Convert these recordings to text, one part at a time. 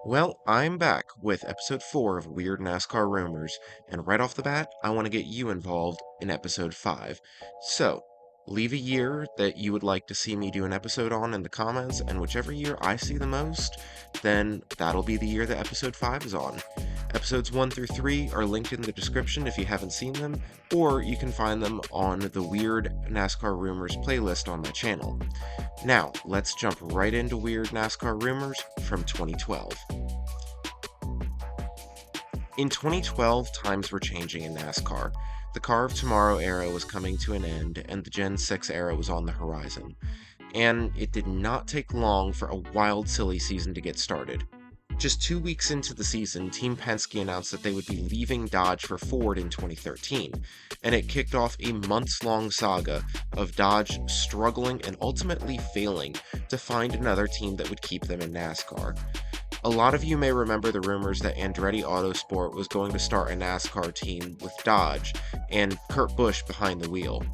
Well, I'm back with episode 4 of Weird NASCAR Rumors, and right off the bat, I want to get you involved in episode 5. So, leave a year that you would like to see me do an episode on in the comments, and whichever year I see the most, then that'll be the year that episode 5 is on. Episodes 1 through 3 are linked in the description if you haven't seen them, or you can find them on the Weird NASCAR Rumors playlist on my channel. Now, let's jump right into Weird NASCAR Rumors from 2012. In 2012, times were changing in NASCAR. The Car of Tomorrow era was coming to an end, and the Gen 6 era was on the horizon. And it did not take long for a wild, silly season to get started. Just 2 weeks into the season, Team Penske announced that they would be leaving Dodge for Ford in 2013, and it kicked off a months-long saga of Dodge struggling and ultimately failing to find another team that would keep them in NASCAR. A lot of you may remember the rumors that Andretti Autosport was going to start a NASCAR team with Dodge and Kurt Busch behind the wheel.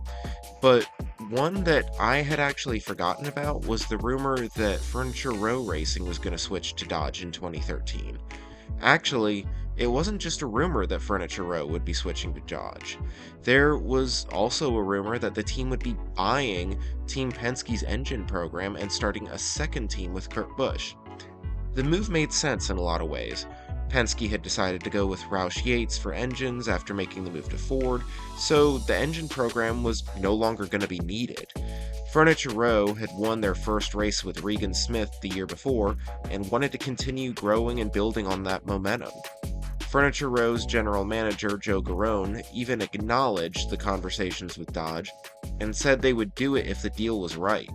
But one that I had actually forgotten about was the rumor that Furniture Row Racing was going to switch to Dodge in 2013. Actually, it wasn't just a rumor that Furniture Row would be switching to Dodge. There was also a rumor that the team would be buying Team Penske's engine program and starting a second team with Kurt Busch. The move made sense in a lot of ways. Penske had decided to go with Roush for engines after making the move to Ford, so the engine program was no longer going to be needed. Furniture Row had won their first race with Regan Smith the year before and wanted to continue growing and building on that momentum. Furniture Row's general manager, Joe Garone, even acknowledged the conversations with Dodge and said they would do it if the deal was right.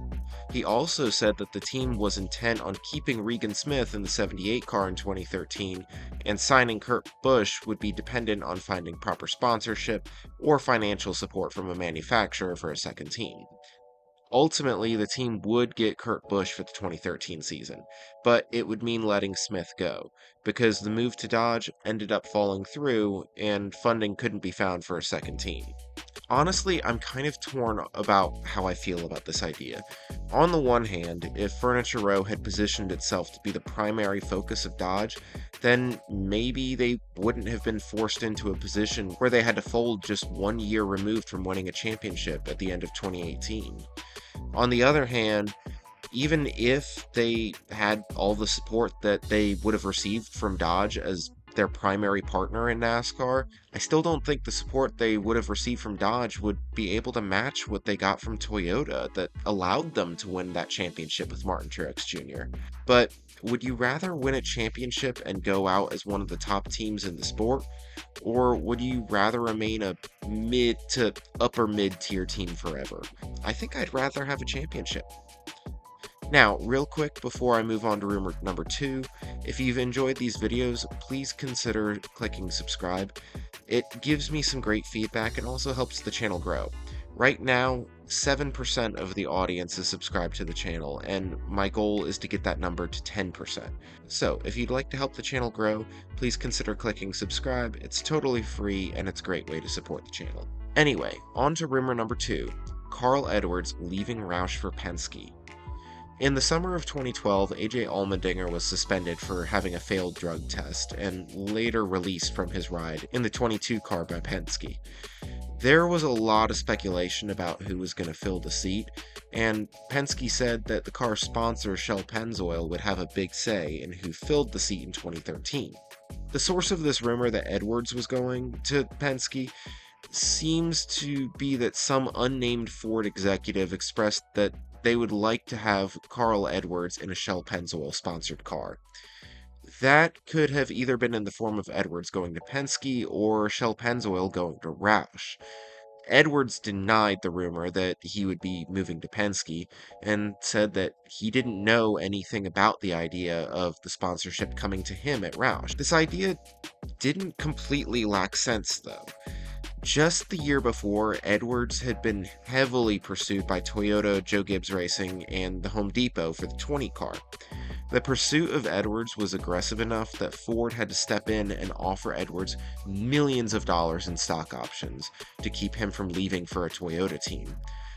He also said that the team was intent on keeping Regan Smith in the 78 car in 2013, and signing Kurt Busch would be dependent on finding proper sponsorship or financial support from a manufacturer for a second team. Ultimately, the team would get Kurt Busch for the 2013 season, but it would mean letting Smith go, because the move to Dodge ended up falling through and funding couldn't be found for a second team. Honestly, I'm kind of torn about how I feel about this idea. On the one hand, if Furniture Row had positioned itself to be the primary focus of Dodge, then maybe they wouldn't have been forced into a position where they had to fold just 1 year removed from winning a championship at the end of 2018. On the other hand, even if they had all the support that they would have received from Dodge as their primary partner in NASCAR, I still don't think the support they would have received from Dodge would be able to match what they got from Toyota that allowed them to win that championship with Martin Truex Jr. But would you rather win a championship and go out as one of the top teams in the sport, or would you rather remain a mid to upper mid tier team forever? I think I'd rather have a championship. Now, real quick before I move on to rumor number 2, if you've enjoyed these videos, please consider clicking subscribe. It gives me some great feedback and also helps the channel grow. Right now, 7% of the audience is subscribed to the channel, and my goal is to get that number to 10%. So, if you'd like to help the channel grow, please consider clicking subscribe. It's totally free, and it's a great way to support the channel. Anyway, on to rumor number 2, Carl Edwards leaving Roush for Penske. In the summer of 2012, AJ Allmendinger was suspended for having a failed drug test and later released from his ride in the 22 car by Penske. There was a lot of speculation about who was going to fill the seat, and Penske said that the car's sponsor, Shell Pennzoil, would have a big say in who filled the seat in 2013. The source of this rumor that Edwards was going to Penske seems to be that some unnamed Ford executive expressed that they would like to have Carl Edwards in a Shell Pennzoil sponsored car. That could have either been in the form of Edwards going to Penske or Shell Pennzoil going to Roush. Edwards denied the rumor that he would be moving to Penske and said that he didn't know anything about the idea of the sponsorship coming to him at Roush. This idea didn't completely lack sense, though. Just the year before, Edwards had been heavily pursued by Toyota, Joe Gibbs Racing, and the Home Depot for the 20 car. The pursuit of Edwards was aggressive enough that Ford had to step in and offer Edwards millions of dollars in stock options to keep him from leaving for a Toyota team.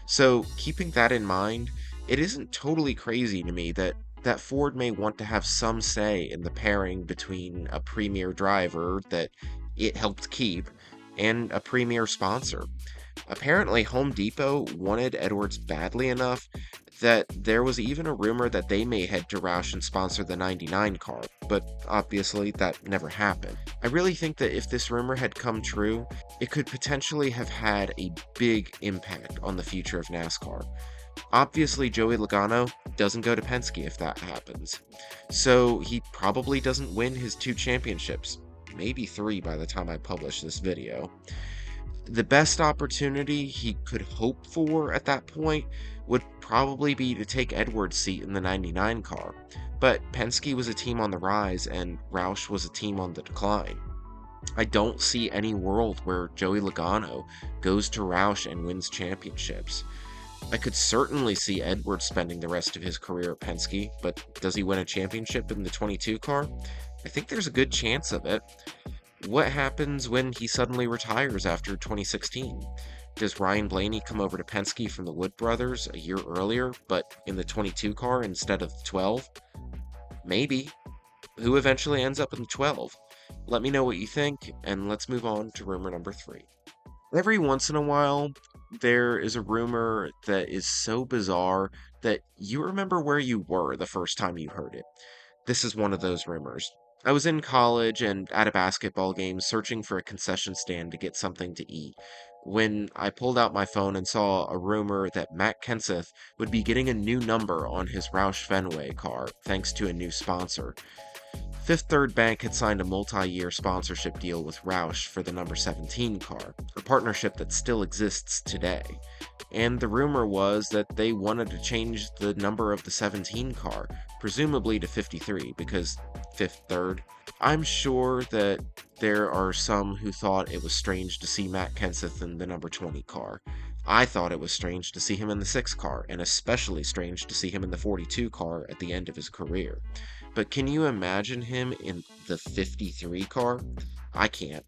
So, keeping that in mind, it isn't totally crazy to me that that Ford may want to have some say in the pairing between a premier driver that it helped keep and a premier sponsor. Apparently, Home Depot wanted Edwards badly enough that there was even a rumor that they may head to Roush and sponsor the 99 car, but obviously that never happened. I really think that if this rumor had come true, it could potentially have had a big impact on the future of NASCAR. Obviously, Joey Logano doesn't go to Penske if that happens, so he probably doesn't win his 2 championships, maybe 3 by the time I publish this video. The best opportunity he could hope for at that point would probably be to take Edwards' seat in the 99 car, but Penske was a team on the rise and Roush was a team on the decline. I don't see any world where Joey Logano goes to Roush and wins championships. I could certainly see Edwards spending the rest of his career at Penske, but does he win a championship in the 22 car? I think there's a good chance of it. What happens when he suddenly retires after 2016? Does Ryan Blaney come over to Penske from the Wood brothers a year earlier, but in the 22 car instead of the 12? Maybe. Who eventually ends up in the 12? Let me know what you think, and let's move on to rumor number 3. Every once in a while, there is a rumor that is so bizarre that you remember where you were the first time you heard it. This is one of those rumors. I was in college and at a basketball game searching for a concession stand to get something to eat when I pulled out my phone and saw a rumor that Matt Kenseth would be getting a new number on his Roush Fenway car thanks to a new sponsor. Fifth Third Bank had signed a multi-year sponsorship deal with Roush for the number 17 car, a partnership that still exists today. And the rumor was that they wanted to change the number of the 17 car, presumably to 53, because Fifth Third. I'm sure that there are some who thought it was strange to see Matt Kenseth in the number 20 car. I thought it was strange to see him in the 6 car, and especially strange to see him in the 42 car at the end of his career. But can you imagine him in the 53 car? I can't.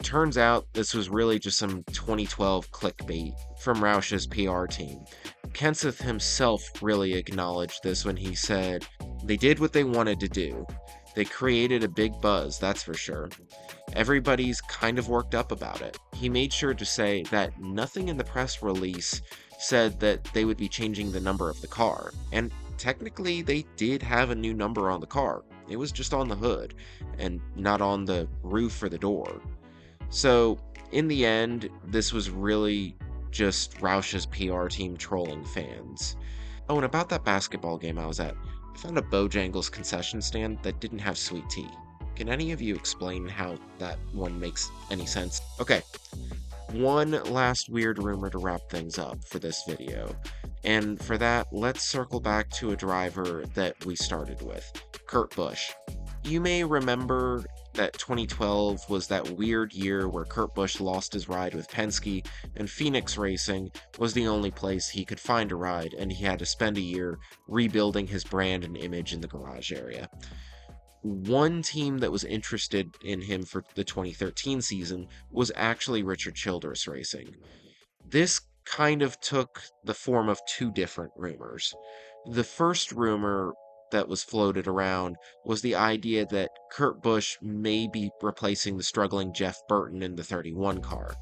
Turns out this was really just some 2012 clickbait from Roush's PR team. Kenseth himself really acknowledged this when he said, "They did what they wanted to do. They created a big buzz, that's for sure. Everybody's kind of worked up about it." He made sure to say that nothing in the press release said that they would be changing the number of the car, and technically they did have a new number on the car. It was just on the hood, and not on the roof or the door. So, in the end, this was really just Roush's PR team trolling fans. Oh, and about that basketball game I was at, I found a Bojangles concession stand that didn't have sweet tea. Can any of you explain how that one makes any sense? Okay, one last weird rumor to wrap things up for this video. And for that, let's circle back to a driver that we started with, Kurt Busch. You may remember that 2012 was that weird year where Kurt Busch lost his ride with Penske, and Phoenix Racing was the only place he could find a ride, and he had to spend a year rebuilding his brand and image in the garage area. One team that was interested in him for the 2013 season was actually Richard Childress Racing. This kind of took the form of 2 different rumors. The first rumor that was floated around was the idea that Kurt Busch may be replacing the struggling Jeff Burton in the 31 car.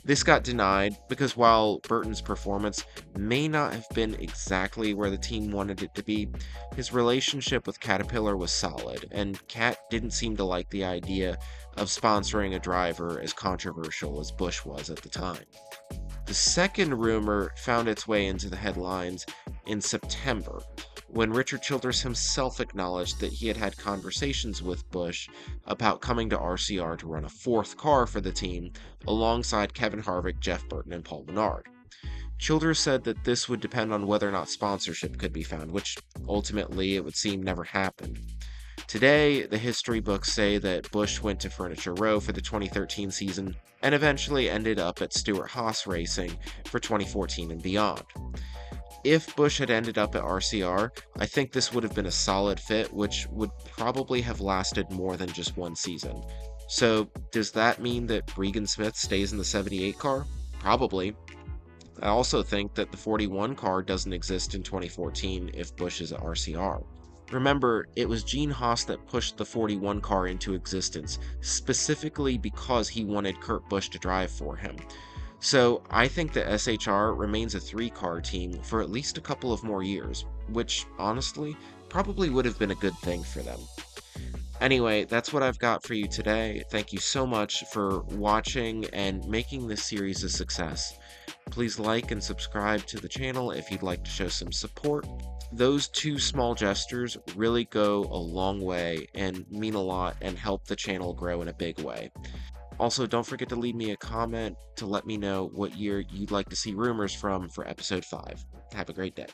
This got denied because while Burton's performance may not have been exactly where the team wanted it to be, his relationship with Caterpillar was solid, and Cat didn't seem to like the idea of sponsoring a driver as controversial as Busch was at the time. The second rumor found its way into the headlines in September, when Richard Childress himself acknowledged that he had had conversations with Busch about coming to RCR to run a 4th car for the team alongside Kevin Harvick, Jeff Burton, and Paul Menard. Childress said that this would depend on whether or not sponsorship could be found, which ultimately it would seem never happened. Today, the history books say that Busch went to Furniture Row for the 2013 season and eventually ended up at Stewart-Haas Racing for 2014 and beyond. If Busch had ended up at RCR, I think this would have been a solid fit, which would probably have lasted more than just 1 season. So, does that mean that Regan Smith stays in the 78 car? Probably. I also think that the 41 car doesn't exist in 2014 if Busch is at RCR. Remember, it was Gene Haas that pushed the 41 car into existence, specifically because he wanted Kurt Busch to drive for him. So I think the SHR remains a 3-car team for at least a couple of more years, which, honestly, probably would have been a good thing for them. Anyway, that's what I've got for you today. Thank you so much for watching and making this series a success. Please like and subscribe to the channel if you'd like to show some support. Those 2 small gestures really go a long way and mean a lot and help the channel grow in a big way. Also, don't forget to leave me a comment to let me know what year you'd like to see rumors from for episode 5. Have a great day.